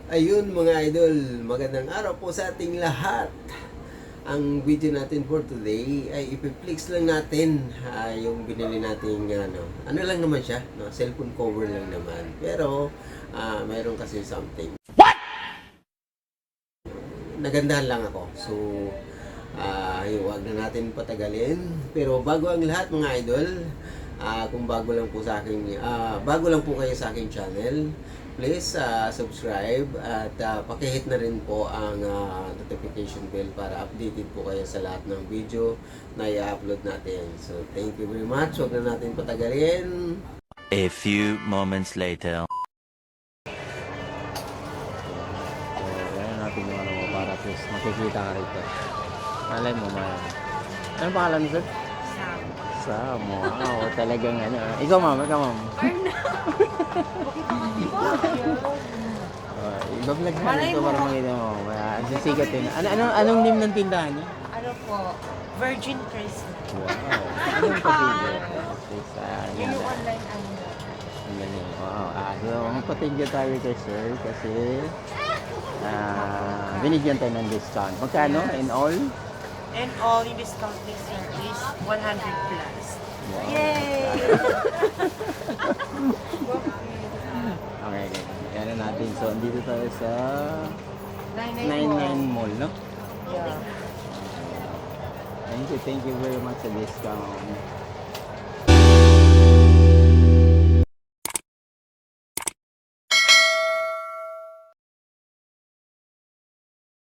Ayun mga idol, magandang araw po sa ating lahat. Ang video natin for today ay ipiflix lang natin yung binili nating ano lang naman siya, no? Cellphone cover lang naman. Pero mayroon kasi something. Nagandahan lang ako. So huwag na natin patagalin. Pero bago ang lahat mga idol, kung bago lang po sa akin, bago lang po kayo sa aking channel, please subscribe at pakihit na rin po ang notification bell para updated po kayo sa lahat ng video na i-upload natin. So thank you very much. Huwag na natin patagalin. A few moments later. Ayan natin yung ano mo para please makikita ka rito. Malay mo man. Ano pangalan mo, sir? Sam. Sam. Wow, talagang ano. Ikaw, ma'am. I-vlog na Malay ito mo. para makita mo. Sisikat yun. Anong name ng tindahan niya? Ano po? Virgin Christmas. Wow. Anong patigil? Yun yung online ano. Ang galing. Wow. So, mapatigil tayo kay sir kasi binigyan tayo ng discount. Magkano in all? And all yung discount this year is 100 plus. Wow. Yay! Okay. Kaya natin. So, andito tayo sa 99 99 Mall, no? Yeah. Thank you very much sa discount.